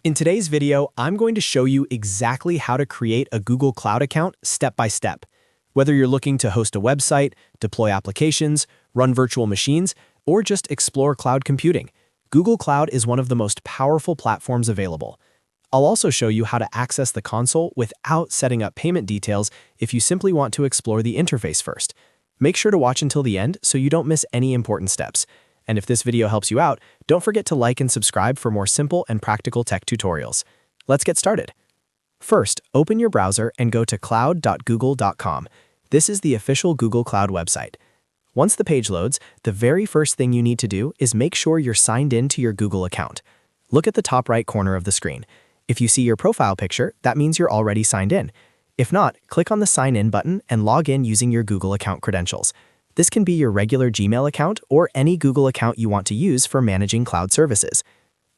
In today's video, I'm going to show you exactly how to create a Google Cloud account step by step. Whether you're looking to host a website, deploy applications, run virtual machines, or just explore cloud computing, Google Cloud is one of the most powerful platforms available. I'll also show you how to access the console without setting up payment details if you simply want to explore the interface first. Make sure to watch until the end so you don't miss any important steps. And if this video helps you out, don't forget to like and subscribe for more simple and practical tech tutorials. Let's get started. First, open your browser and go to cloud.google.com. This is the official Google Cloud website. Once the page loads, the very first thing you need to do is make sure you're signed in to your Google account. Look at the top right corner of the screen. If you see your profile picture, that means you're already signed in. If not, click on the Sign In button and log in using your Google account credentials. This can be your regular Gmail account or any Google account you want to use for managing cloud services.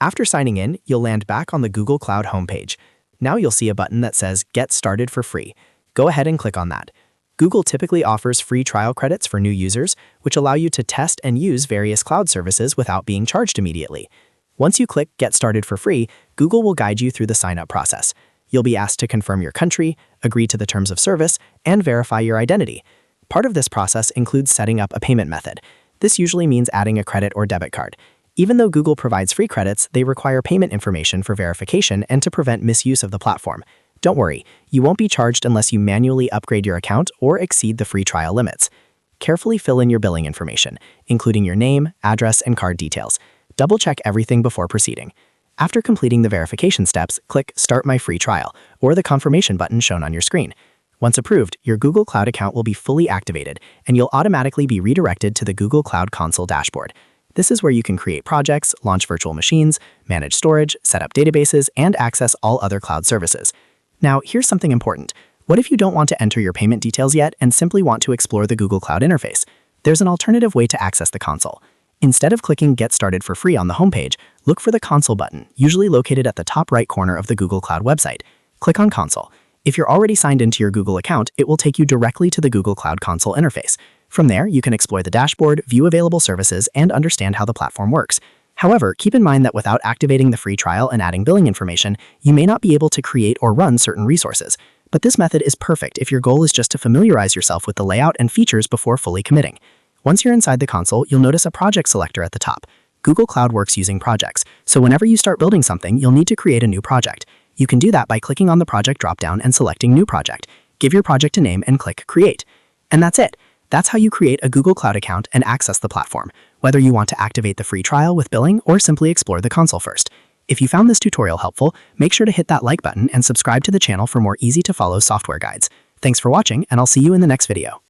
After signing in, you'll land back on the Google Cloud homepage. Now you'll see a button that says Get Started for free. Go ahead and click on that. Google typically offers free trial credits for new users, which allow you to test and use various cloud services without being charged immediately. Once you click Get Started for free, Google will guide you through the sign-up process. You'll be asked to confirm your country, agree to the terms of service, and verify your identity. Part of this process includes setting up a payment method. This usually means adding a credit or debit card. Even though Google provides free credits, they require payment information for verification and to prevent misuse of the platform. Don't worry, you won't be charged unless you manually upgrade your account or exceed the free trial limits. Carefully fill in your billing information, including your name, address, and card details. Double-check everything before proceeding. After completing the verification steps, click Start My Free Trial or the confirmation button shown on your screen. Once approved, your Google Cloud account will be fully activated, and you'll automatically be redirected to the Google Cloud Console dashboard. This is where you can create projects, launch virtual machines, manage storage, set up databases, and access all other cloud services. Now, here's something important. What if you don't want to enter your payment details yet and simply want to explore the Google Cloud interface? There's an alternative way to access the console. Instead of clicking Get Started for free on the homepage, look for the Console button, usually located at the top right corner of the Google Cloud website. Click on Console. If you're already signed into your Google account, it will take you directly to the Google Cloud Console interface. From there, you can explore the dashboard, view available services, and understand how the platform works. However, keep in mind that without activating the free trial and adding billing information, you may not be able to create or run certain resources. But this method is perfect if your goal is just to familiarize yourself with the layout and features before fully committing. Once you're inside the console, you'll notice a project selector at the top. Google Cloud works using projects, so whenever you start building something, you'll need to create a new project. You can do that by clicking on the project dropdown and selecting New Project. Give your project a name and click Create. And that's it. That's how you create a Google Cloud account and access the platform, whether you want to activate the free trial with billing or simply explore the console first. If you found this tutorial helpful, make sure to hit that like button and subscribe to the channel for more easy-to-follow software guides. Thanks for watching, and I'll see you in the next video.